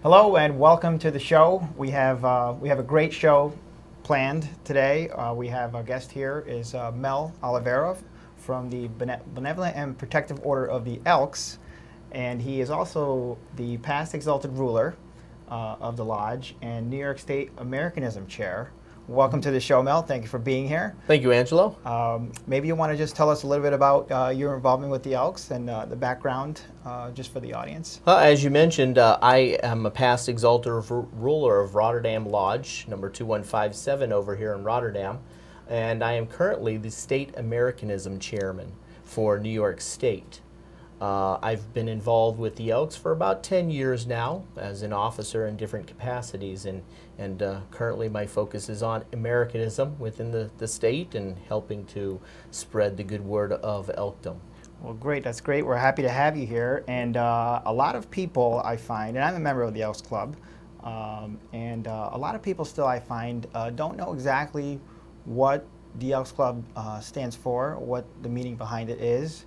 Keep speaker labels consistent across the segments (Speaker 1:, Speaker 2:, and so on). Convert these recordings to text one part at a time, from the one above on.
Speaker 1: Hello and welcome to the show. We have a great show planned today. We have our guest here is Mel Oliveira from the Benevolent and Protective Order of the Elks, and he is also the past Exhaulted ruler of the lodge and New York State Americanism chair. Welcome to the show, Mel. Thank you for being here.
Speaker 2: Thank you, Angelo.
Speaker 1: Maybe you want to just tell us a little bit about your involvement with the Elks and the background, just for the audience.
Speaker 2: As you mentioned, I am a past Exalted ruler of Rotterdam Lodge, number 2157 over here in Rotterdam, and I am currently the State Americanism chairman for New York State. I've been involved with the Elks for about 10 years now as an officer in different capacities, and currently my focus is on Americanism within the state and helping to spread the good word of elkdom.
Speaker 1: Well, great. That's great. We're happy to have you here. And a lot of people I find, and I'm a member of the Elks Club, and a lot of people still I find don't know exactly what the Elks Club stands for, what the meaning behind it is.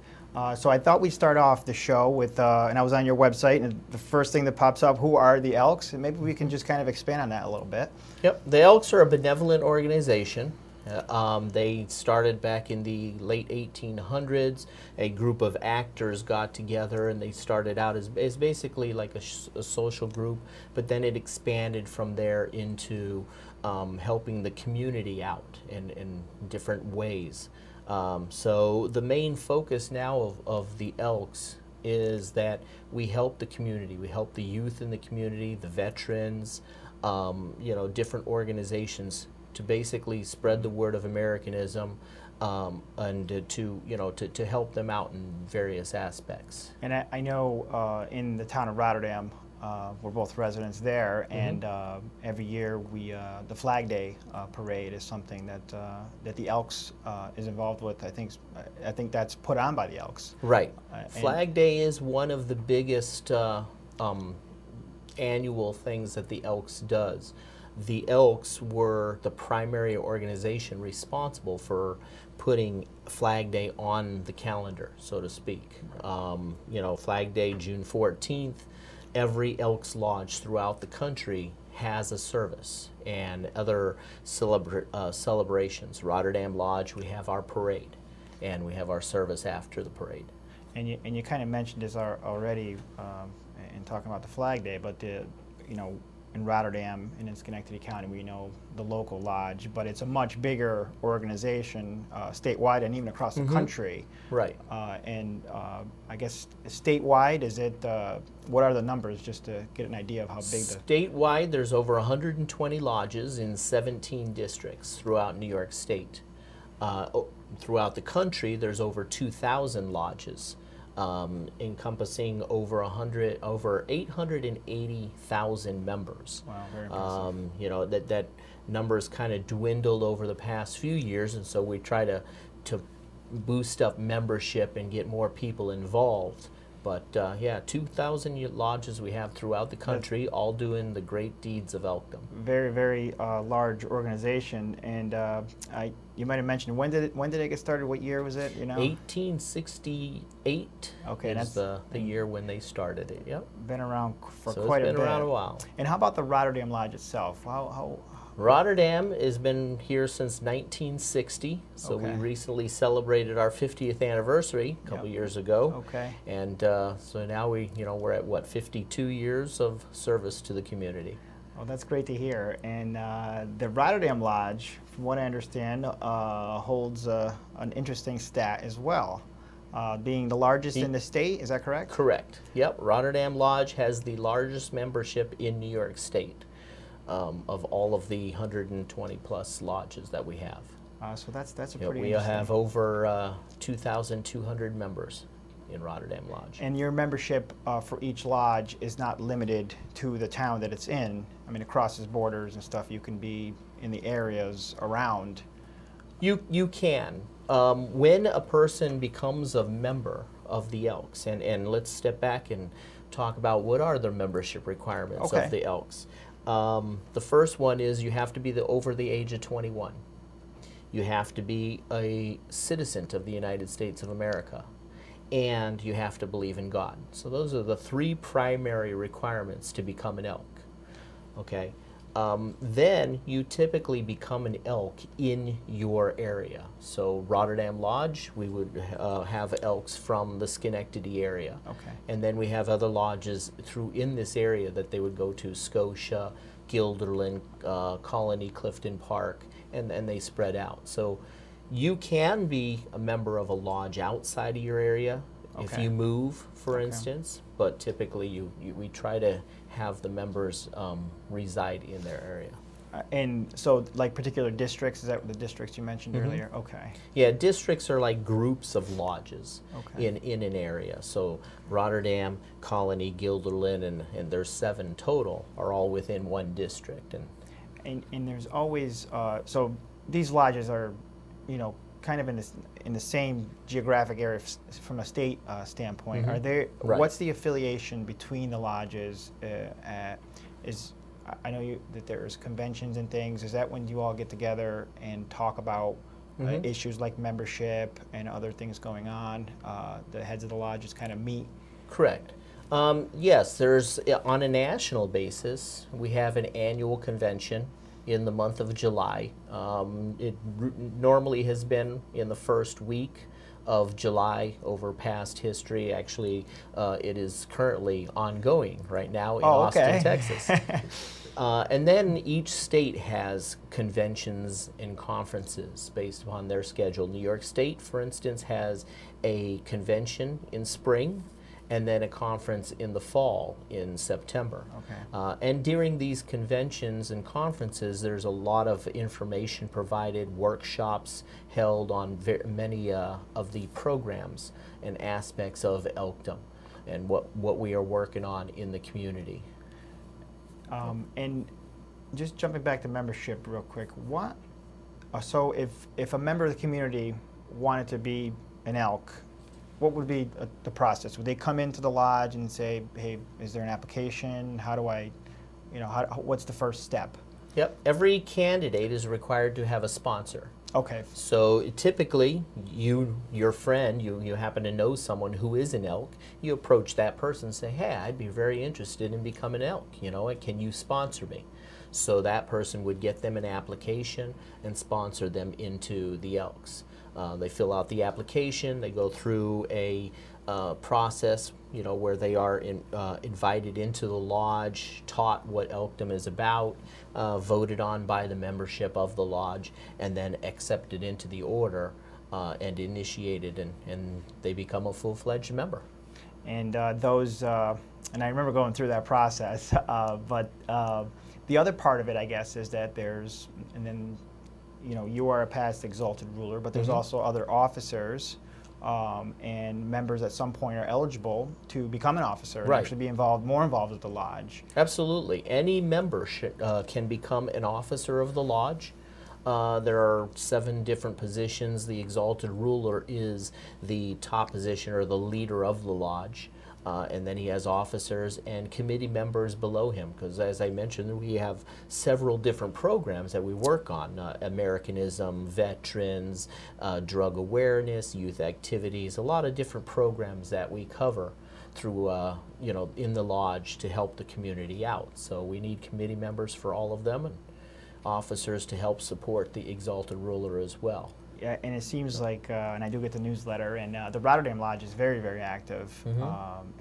Speaker 1: So I thought we'd start off the show with, and I was on your website, and the first thing that pops up, who are the Elks? And maybe we can just kind of expand on that a little bit.
Speaker 2: Yep, the Elks are a benevolent organization. They started back in the late 1800s. A group of actors got together and they started out as basically like a social group, but then it expanded from there into helping the community out in different ways. So the main focus now of the Elks is that we help the community. We help the youth in the community, the veterans, different organizations to basically spread the word of Americanism and to help them out in various aspects.
Speaker 1: And I know in the town of Rotterdam, we're both residents there, and every year we the Flag Day parade is something that the Elks is involved with. I think that's put on by the Elks.
Speaker 2: Right. Flag Day is one of the biggest annual things that the Elks does. The Elks were the primary organization responsible for putting Flag Day on the calendar, so to speak. Flag Day, June 14th. Every Elks Lodge throughout the country has a service and other celebrations. Rotterdam Lodge, we have our parade, and we have our service after the parade.
Speaker 1: And you kind of mentioned this already in talking about the Flag Day, but in Rotterdam and in Schenectady County, we know the local lodge, but it's a much bigger organization statewide and even across the country.
Speaker 2: Right.
Speaker 1: I guess statewide, is it, what are the numbers, just to get an idea of how big the...
Speaker 2: Statewide, there's over 120 lodges in 17 districts throughout New York State. Throughout the country, there's over 2,000 lodges. Encompassing over 880,000 members.
Speaker 1: Wow, very impressive.
Speaker 2: That number's kind of dwindled over the past few years, and so we try to boost up membership and get more people involved. But 2,000 lodges we have throughout the country, all doing the great deeds of elkdom.
Speaker 1: Very, very large organization, and you might have mentioned when did it get started? What year was it?
Speaker 2: 1868.
Speaker 1: Okay,
Speaker 2: is the year when they started it. Yep.
Speaker 1: Been around for
Speaker 2: so
Speaker 1: quite a bit.
Speaker 2: It's been around a while.
Speaker 1: And how about the Rotterdam Lodge itself? How
Speaker 2: Rotterdam has been here since 1960, so
Speaker 1: Okay.
Speaker 2: we recently celebrated our 50th anniversary a couple years ago.
Speaker 1: Okay.
Speaker 2: And so now we're at 52 years of service to the community.
Speaker 1: Well, that's great to hear. And the Rotterdam Lodge, from what I understand, holds an interesting stat as well. Being the largest in the state, is that correct?
Speaker 2: Correct. Yep. Rotterdam Lodge has the largest membership in New York State. Of all of the 120 plus lodges that we have.
Speaker 1: So that's a pretty
Speaker 2: we
Speaker 1: interesting.
Speaker 2: have over 2,200 members in Rotterdam Lodge.
Speaker 1: And your membership for each lodge is not limited to the town that it's in. I mean, it crosses borders and stuff. You can be in the areas around.
Speaker 2: You can. When a person becomes a member of the Elks, and let's step back and talk about what are the membership requirements of the Elks. The first one is you have to be over the age of 21. You have to be a citizen of the United States of America. and you have to believe in God. So those are the three primary requirements to become an elk. Okay. Then you typically become an elk in your area. So Rotterdam Lodge, we would have elks from the Schenectady area.
Speaker 1: Okay.
Speaker 2: And then we have other lodges in this area that they would go to: Scotia, Guilderland, Colony, Clifton Park, and they spread out. So you can be a member of a lodge outside of your area if
Speaker 1: Okay.
Speaker 2: you move, for
Speaker 1: Okay.
Speaker 2: instance, but typically we try to have the members reside in their area.
Speaker 1: And so, like particular districts, is that the districts you mentioned
Speaker 2: Mhm.
Speaker 1: earlier? Okay.
Speaker 2: Yeah, districts are like groups of lodges
Speaker 1: Okay.
Speaker 2: in an area. So Rotterdam, Colony, Guilderland, and there's 7 total, are all within one district.
Speaker 1: And there's always so these lodges are, kind of in the same geographic area from a state standpoint.
Speaker 2: Mhm.
Speaker 1: Are there?
Speaker 2: Right.
Speaker 1: What's the affiliation between the lodges? I know that there's conventions and things. Is that when you all get together and talk about
Speaker 2: Mhm.
Speaker 1: issues like membership and other things going on? The heads of the lodges kind of meet.
Speaker 2: Correct. Yes, there's on a national basis, we have an annual convention in the month of July. It normally has been in the first week of July over past history. Actually, it is currently ongoing right now in Austin, Texas. And then each state has conventions and conferences based upon their schedule. New York State, for instance, has a convention in spring and then a conference in the fall in September.
Speaker 1: Okay.
Speaker 2: And during these conventions and conferences, there's a lot of information provided, workshops held on many of the programs and aspects of elkdom and what we are working on in the community.
Speaker 1: And just jumping back to membership real quick, so if a member of the community wanted to be an elk, what would be the process? Would they come into the lodge and say, hey, is there an application? How do I, what's the first step?
Speaker 2: Yep, every candidate is required to have a sponsor.
Speaker 1: Okay.
Speaker 2: So typically, your friend, you happen to know someone who is an elk, you approach that person and say, hey, I'd be very interested in becoming an elk, can you sponsor me? So that person would get them an application and sponsor them into the Elks. They fill out the application, they go through a process, where they are invited into the lodge, taught what elkdom is about, voted on by the membership of the lodge, and then accepted into the order and initiated, and they become a full-fledged member.
Speaker 1: And and I remember going through that process, but the other part of it, I guess, is that you are a past Exhaulted ruler, but there's
Speaker 2: Mhm.
Speaker 1: also other officers and members at some point are eligible to become an officer and
Speaker 2: Right.
Speaker 1: actually be more involved with the lodge.
Speaker 2: Absolutely. Any member can become an officer of the lodge. There are 7 different positions. The Exalted ruler is the top position or the leader of the lodge. And then he has officers and committee members below him, because as I mentioned, we have several different programs that we work on: Americanism, veterans, drug awareness, youth activities, a lot of different programs that we cover through, in the lodge to help the community out. So we need committee members for all of them and officers to help support the Exalted ruler as well.
Speaker 1: Yeah, and it seems like, and I do get the newsletter, and the Rotterdam Lodge is very, very active,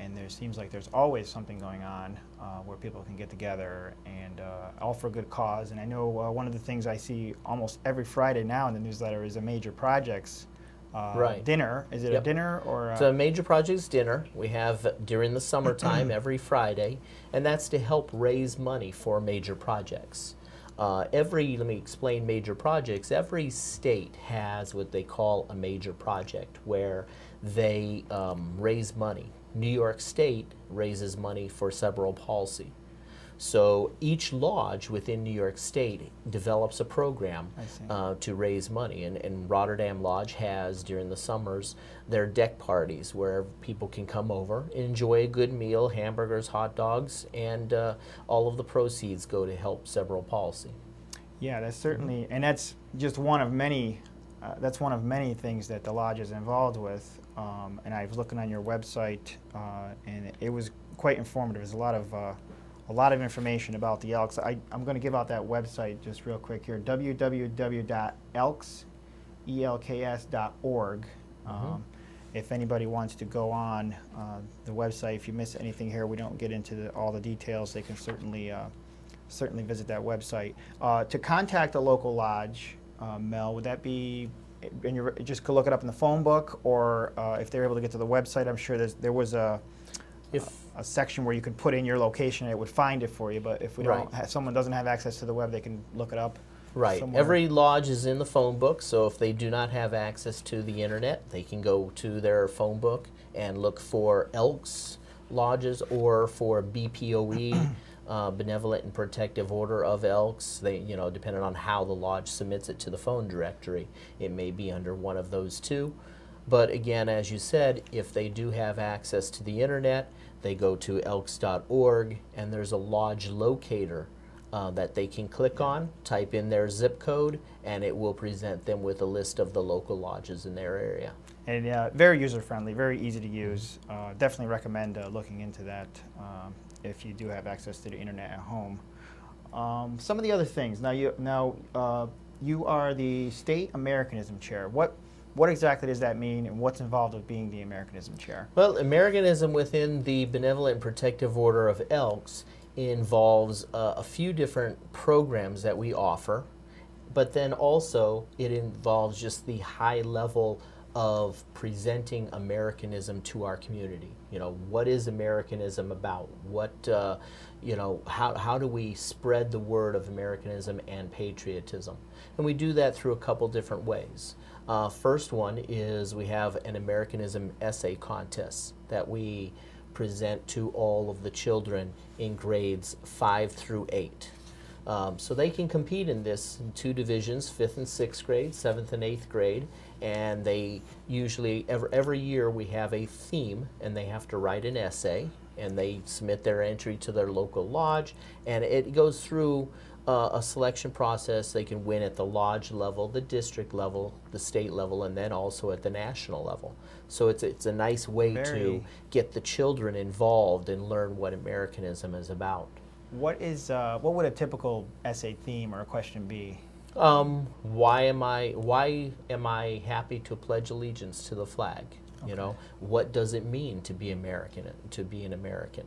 Speaker 1: and there seems like there's always something going on where people can get together, and all for a good cause. And I know one of the things I see almost every Friday now in the newsletter is a major projects
Speaker 2: Right.
Speaker 1: dinner. Is it a
Speaker 2: Yep.
Speaker 1: dinner or?
Speaker 2: It's a major projects dinner we have during the summertime every Friday, and that's to help raise money for major projects. Let me explain major projects. Every state has what they call a major project where they raise money. New York State raises money for cerebral palsy. So each lodge within New York State develops a program to raise money. And Rotterdam Lodge has, during the summers, their deck parties where people can come over, enjoy a good meal, hamburgers, hot dogs, and all of the proceeds go to help cerebral palsy.
Speaker 1: Yeah, that's certainly, and that's just one of many that's one of many things that the lodge is involved with. And I was looking on your website, and it was quite informative. There's a lot of information about the Elks. I'm going to give out that website just real quick here: www.elks.org. If anybody wants to go on the website, if you miss anything here, we don't get into all the details. They can certainly visit that website. To contact a local lodge, Mel, would that be, and you just could look it up in the phone book, or if they're able to get to the website, I'm sure there was a section where you could put in your location and it would find it for you. But if someone doesn't have access to the web, they can look it up.
Speaker 2: Right.
Speaker 1: Somewhere.
Speaker 2: Every lodge is in the phone book, so if they do not have access to the internet, they can go to their phone book and look for Elks lodges or for BPOE, Benevolent and Protective Order of Elks. They, depending on how the lodge submits it to the phone directory, it may be under one of those two. But again, as you said, if they do have access to the internet, they go to elks.org, and there's a lodge locator that they can click on, type in their zip code, and it will present them with a list of the local lodges in their area.
Speaker 1: And very user-friendly, very easy to use. Definitely recommend looking into that if you do have access to the internet at home. Some of the other things. Now you are the State Americanism Chair. What exactly does that mean, and what's involved with being the Americanism Chair?
Speaker 2: Well, Americanism within the Benevolent and Protective Order of Elks involves a few different programs that we offer, but then also it involves just the high level of presenting Americanism to our community. What is Americanism about? What, how do we spread the word of Americanism and patriotism? And we do that through a couple different ways. First one is we have an Americanism essay contest that we present to all of the children in grades 5 through 8. So they can compete in this in two divisions, 5th and 6th grade, 7th and 8th grade, and they usually, every year we have a theme, and they have to write an essay, and they submit their entry to their local lodge, and it goes through a selection process. They can win at the lodge level, the district level, the state level, and then also at the national level. So it's a nice way to get the children involved and learn what Americanism is about.
Speaker 1: What would a typical essay theme or a question be?
Speaker 2: Why am I happy to pledge allegiance to the flag?
Speaker 1: Okay.
Speaker 2: What does it mean to be American, to be an American?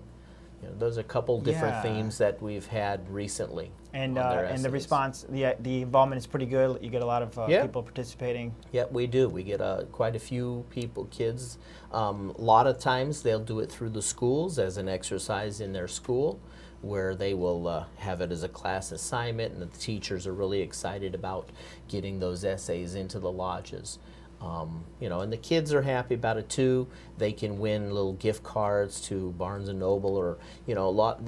Speaker 2: Those are a couple different themes that we've had recently.
Speaker 1: And the response, the involvement is pretty good. You get a lot of people participating.
Speaker 2: Yep, we do. We get quite a few kids. A lot of times they'll do it through the schools as an exercise in their school, where they will have it as a class assignment, and the teachers are really excited about getting those essays into the lodges. And the kids are happy about it too. They can win little gift cards to Barnes and Noble, or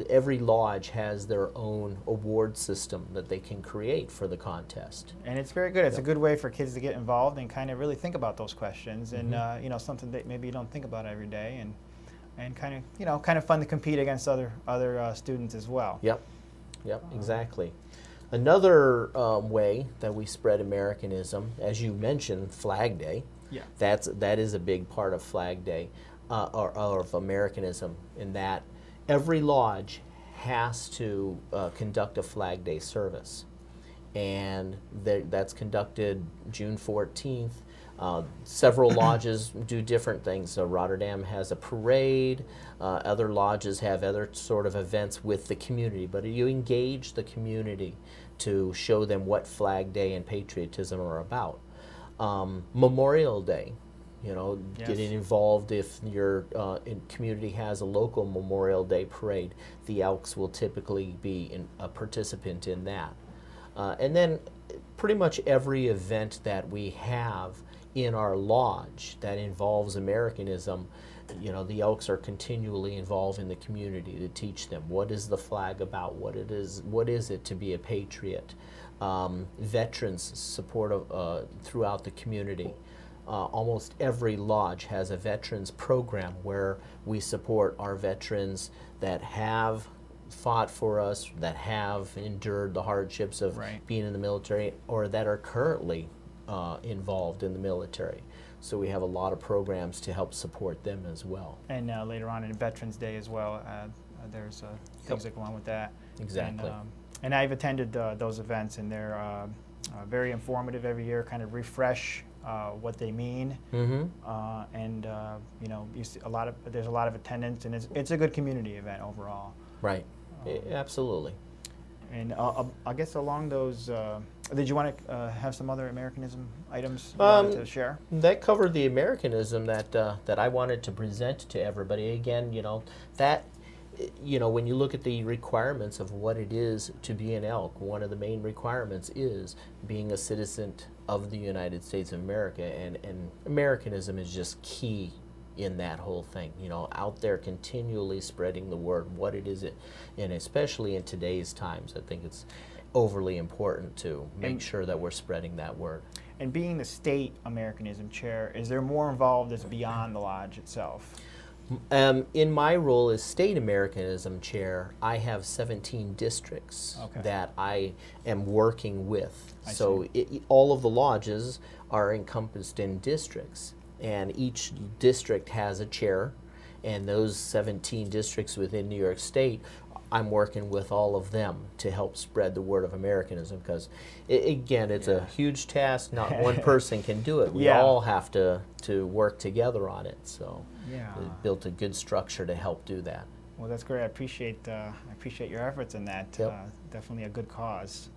Speaker 2: every lodge has their own award system that they can create for the contest.
Speaker 1: And it's very good. It's a good way for kids to get involved and kind of really think about those questions, and something that maybe you don't think about every day, and kind of fun to compete against other students as well.
Speaker 2: Yep, exactly. Another way that we spread Americanism, as you mentioned, Flag Day.
Speaker 1: Yeah.
Speaker 2: That is a big part of Flag Day, or of Americanism, in that every lodge has to conduct a Flag Day service, and that's conducted June 14th. Several lodges do different things. So Rotterdam has a parade. Other lodges have other sort of events with the community, but you engage the community to show them what Flag Day and patriotism are about. Memorial Day,
Speaker 1: Yes.
Speaker 2: getting involved. If your community has a local Memorial Day parade, the Elks will typically be a participant in that. And then pretty much every event that we have in our lodge that involves Americanism, the Elks are continually involved in the community to teach them what is the flag about, what is it to be a patriot. Veterans support throughout the community. Almost every lodge has a veterans program where we support our veterans that have fought for us, that have endured the hardships of being in the military, or that are currently involved in the military. So we have a lot of programs to help support them as well.
Speaker 1: And later on in Veterans Day as well, there's things that go on with that.
Speaker 2: Exactly.
Speaker 1: And I've attended those events, and they're very informative every year, kind of refresh what they mean. And you know, you see there's a lot of attendance, and it's a good community event overall.
Speaker 2: Right. Absolutely.
Speaker 1: And I guess along those, did you want to have some other Americanism items you wanted to share?
Speaker 2: That covered the Americanism that I wanted to present to everybody. Again, you know, when you look at the requirements of what it is to be an elk, one of the main requirements is being a citizen of the United States of America, and Americanism is just key in that whole thing, you know, out there continually spreading the word, what it is, and especially in today's times, I think it's overly important to make sure that we're spreading that word.
Speaker 1: And being the state Americanism chair, is there more involved that's beyond the lodge itself?
Speaker 2: In my role as state Americanism chair, I have 17 districts that I am working with. So all of the lodges are encompassed in districts, and each district has a chair, and those 17 districts within New York State, I'm working with all of them to help spread the word of Americanism, because again, it's a huge task. Not one person can do it. We all have to work together on it. So we built a good structure to help do that.
Speaker 1: Well, that's great. I appreciate your efforts in that. Definitely a good cause.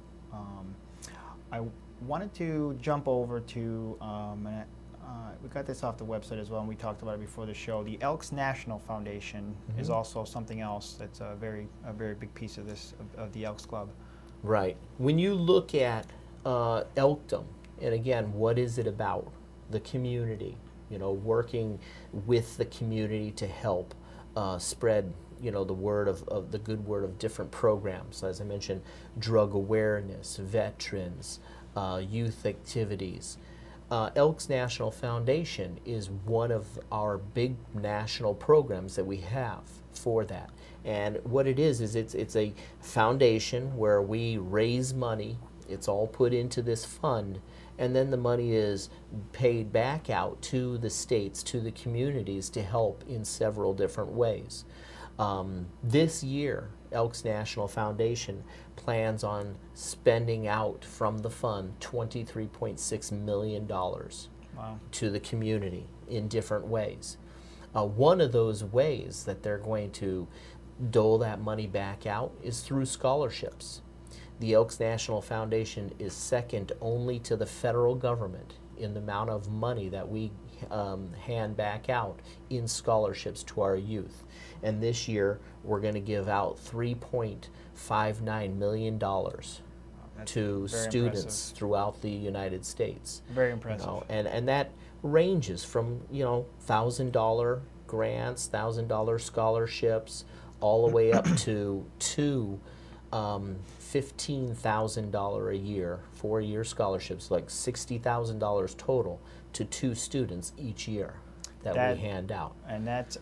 Speaker 1: I wanted to jump over to we got this off the website as well, and we talked about it before the show. The Elks National Foundation is also something else that's a very big piece of this of the Elks Club.
Speaker 2: Right. When you look at elkdom, and again, what is it about? The community. You know, working with the community to help spread, you know, the word of the good word of different programs. As I mentioned, drug awareness, veterans, youth activities. Elks National Foundation is one of our big national programs that we have for that. And what it is it's a foundation where we raise money. It's all put into this fund, and then the money is paid back out to the states, to the communities, to help in several different ways. This year, Elks National Foundation plans on spending out from the fund $23.6 million to the community in different ways. One of those ways that they're going to dole that money back out is through scholarships. The Elks National Foundation is second only to the federal government in the amount of money that we hand back out in scholarships to our youth. And this year, we're going to give out $3.59 million to students throughout the United States.
Speaker 1: Very impressive.
Speaker 2: You know, and that ranges from, you know, $1,000 grants, $1,000 scholarships, all the way up to $15,000 a year, 4-year scholarships, like $60,000 total to 2 students each year that we hand out.
Speaker 1: And that's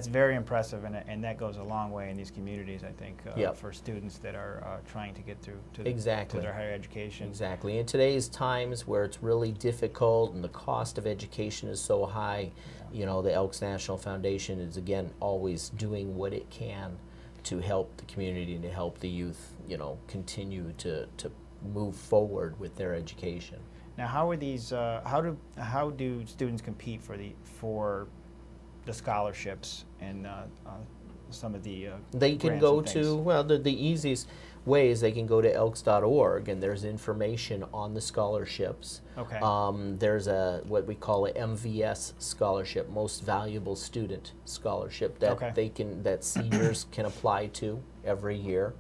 Speaker 1: very impressive, and that goes a long way in these communities, I think, for students that are trying to get through to their higher education.
Speaker 2: Exactly. In today's times where it's really difficult and the cost of education is so high, you know, the Elks National Foundation is, again, always doing what it can to help the community and to help the youth, you know, continue to move forward with their education.
Speaker 1: Now, how are these? How do students compete for the scholarships and some of the
Speaker 2: they can
Speaker 1: grants
Speaker 2: go
Speaker 1: and things?
Speaker 2: to the easiest way is they can go to elks.org, and there's information on the scholarships.
Speaker 1: Okay.
Speaker 2: There's what we call a MVS scholarship, Most Valuable Student scholarship, that that seniors can apply to every year.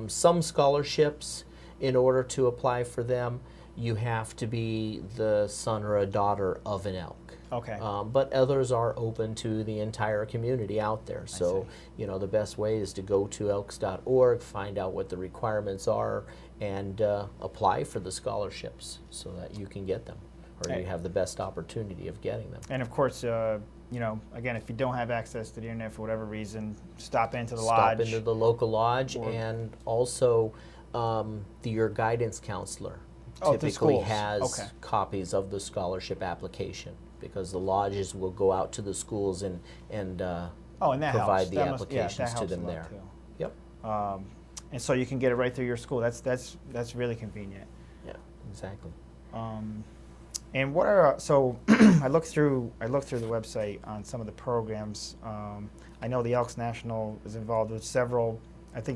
Speaker 2: Some scholarships, in order to apply for them, you have to be the son or a daughter of an elk.
Speaker 1: Okay.
Speaker 2: But others are open to the entire community out there. So, you know, the best way is to go to elks.org, find out what the requirements are, and apply for the scholarships so that you can get them, or you have the best opportunity of getting them.
Speaker 1: And of course, you know, again, if you don't have access to the internet for whatever reason, stop into the lodge.
Speaker 2: Stop into the local lodge, and also your guidance counselor
Speaker 1: Oh, the
Speaker 2: typically
Speaker 1: schools.
Speaker 2: has
Speaker 1: Okay.
Speaker 2: copies of the scholarship application, because the lodges will go out to the schools and
Speaker 1: Oh, and that
Speaker 2: provide
Speaker 1: helps.
Speaker 2: the
Speaker 1: That must,
Speaker 2: applications
Speaker 1: that
Speaker 2: to
Speaker 1: helps
Speaker 2: them
Speaker 1: a lot
Speaker 2: there.
Speaker 1: too.
Speaker 2: Yep.
Speaker 1: And so you can get it right through your school. That's really convenient.
Speaker 2: Yeah, exactly.
Speaker 1: And what are so I looked through the website on some of the programs. I know the Elks National is involved with several, if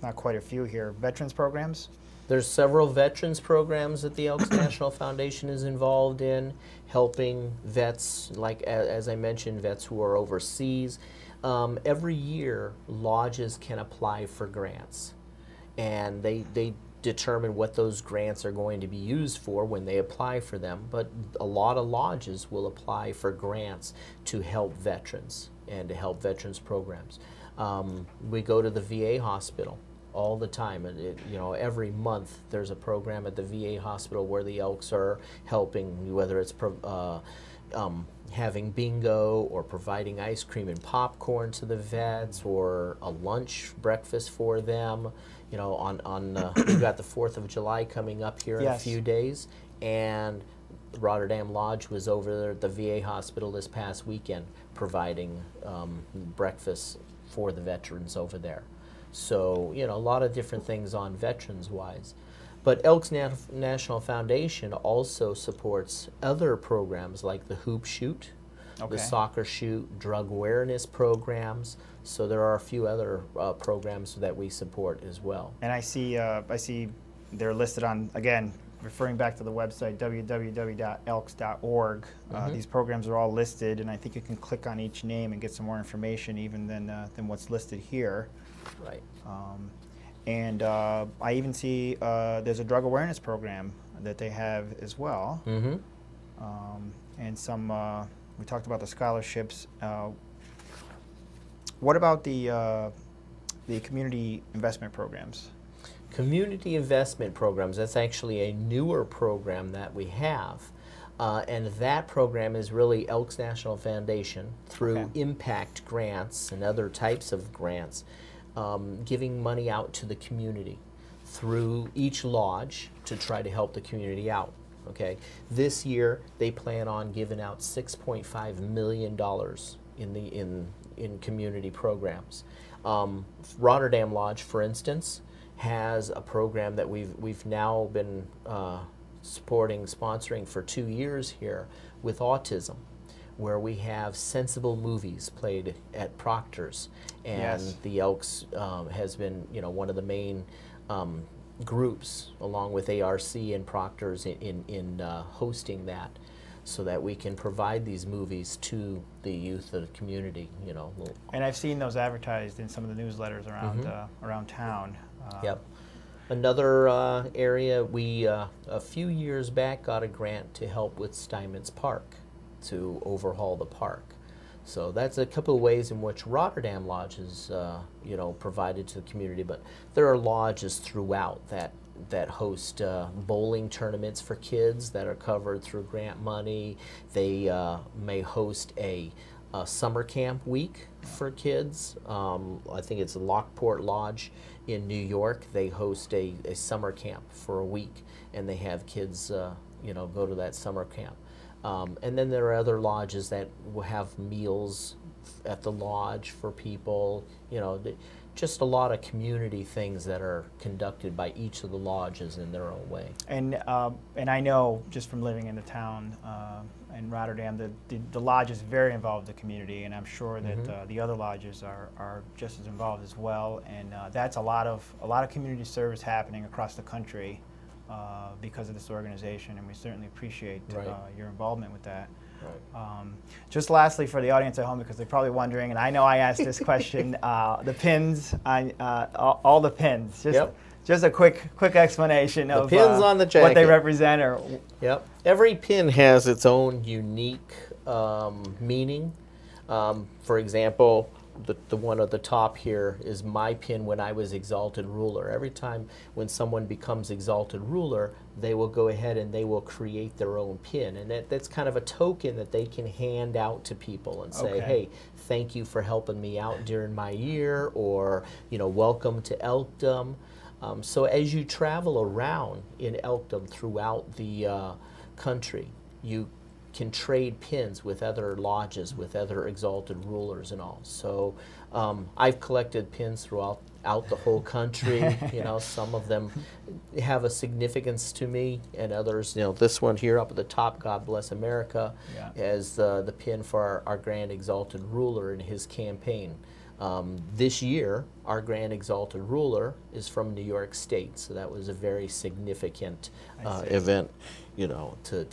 Speaker 1: not quite a few here, veterans programs.
Speaker 2: There's several veterans programs that the Elks National Foundation is involved in, helping vets, like as I mentioned, vets who are overseas. Every year, lodges can apply for grants, and they determine what those grants are going to be used for when they apply for them. But a lot of lodges will apply for grants to help veterans and to help veterans programs. We go to the VA hospital all the time, and every month there's a program at the VA hospital where the Elks are helping, whether it's having bingo or providing ice cream and popcorn to the vets, or a lunch breakfast for them. We've got the 4th of July coming up here in a few days, and Rotterdam Lodge was over there at the VA hospital this past weekend providing breakfast for the veterans over there. So, a lot of different things on veterans-wise. But Elks National Foundation also supports other programs like the Hoop Shoot, the Soccer Shoot, drug awareness programs. So there are a few other programs that we support as well.
Speaker 1: And I see they're listed on, again, referring back to the website, www.elks.org. These programs are all listed, and I think you can click on each name and get some more information even than what's listed here.
Speaker 2: Right.
Speaker 1: And I even see there's a drug awareness program that they have as well. And some, we talked about the scholarships. What about the community investment programs?
Speaker 2: Community investment programs, that's actually a newer program that we have. And that program is really Elks National Foundation through impact grants and other types of grants, giving money out to the community through each lodge to try to help the community out. Okay, this year they plan on giving out $6.5 million in community programs. Rotterdam Lodge, for instance, has a program that we've now been sponsoring for 2 years here with autism, where we have sensible movies played at Proctor's, and the Elks has been one of the main groups, along with ARC and Proctor's, in hosting that, so that we can provide these movies to the youth of the community.
Speaker 1: And I've seen those advertised in some of the newsletters around town.
Speaker 2: Yep. Another area, we a few years back got a grant to help with Steinmetz Park, to overhaul the park. So that's a couple of ways in which Rotterdam Lodge is provided to the community, but there are lodges throughout that host bowling tournaments for kids that are covered through grant money. They may host a summer camp week for kids. I think it's Lockport Lodge in New York. They host a summer camp for a week, and they have kids go to that summer camp. And then there are other lodges that will have meals at the lodge for people. Just a lot of community things that are conducted by each of the lodges in their own way.
Speaker 1: And I know, just from living in the town in Rotterdam, the lodge is very involved in the community, and I'm sure that the other lodges are just as involved as well. And that's a lot of community service happening across the country because of this organization, and we certainly appreciate your involvement with that.
Speaker 2: Right.
Speaker 1: Just lastly, for the audience at home, because they're probably wondering, and I know I asked this question, the pins, all the pins. Just a quick explanation of
Speaker 2: the pins on the jacket,
Speaker 1: what they represent.
Speaker 2: Yep. Every pin has its own unique meaning. For example, the one at the top here is my pin when I was Exalted Ruler. Every time when someone becomes Exalted Ruler, they will go ahead and they will create their own pin. And that's kind of a token that they can hand out to people and say, hey, thank you for helping me out during my year, or, welcome to Elkdom. So as you travel around in elkdom throughout the country, you can trade pins with other lodges, with other exalted rulers and all. So I've collected pins throughout the whole country. You know, some of them have a significance to me, and others, you know, this one here up at the top, God Bless America, as the pin for our Grand Exalted Ruler in his campaign. This year, our Grand Exalted Ruler is from New York State, so that was a very significant event, you know, to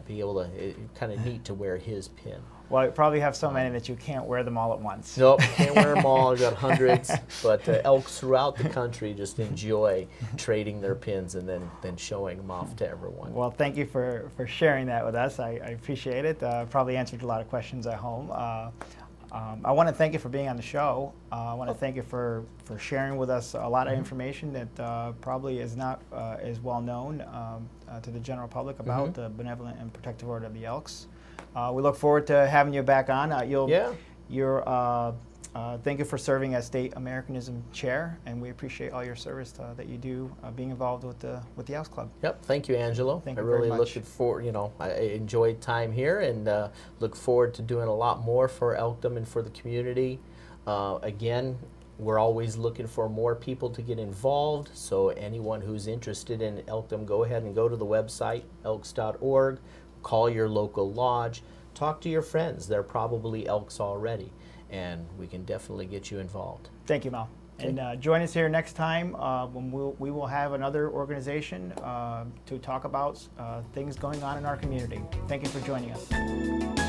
Speaker 2: be able to, kind of neat to wear his pin.
Speaker 1: Well, you probably have so many that you can't wear them all at once.
Speaker 2: Nope, can't wear them all. I've got hundreds, but elks throughout the country just enjoy trading their pins and then showing them off to everyone.
Speaker 1: Well, thank you for sharing that with us. I appreciate it. Probably answered a lot of questions at home. I want to thank you for being on the show. I want to thank you for sharing with us a lot of information that probably is not as well known to the general public about the Benevolent and Protective Order of the Elks. We look forward to having you back on. Thank you for serving as State Americanism Chair, and we appreciate all your service that you do being involved with the Elks Club.
Speaker 2: Yep, thank you, Angelo.
Speaker 1: Thank you
Speaker 2: I really
Speaker 1: very much.
Speaker 2: looked for, you know, I enjoyed time here, and look forward to doing a lot more for elkdom and for the community. Again, we're always looking for more people to get involved, so anyone who's interested in elkdom, go ahead and go to the website, elks.org, call your local lodge, talk to your friends. They're probably elks already, and we can definitely get you involved.
Speaker 1: Thank you, Mel. Okay. And join us here next time when we will have another organization to talk about things going on in our community. Thank you for joining us.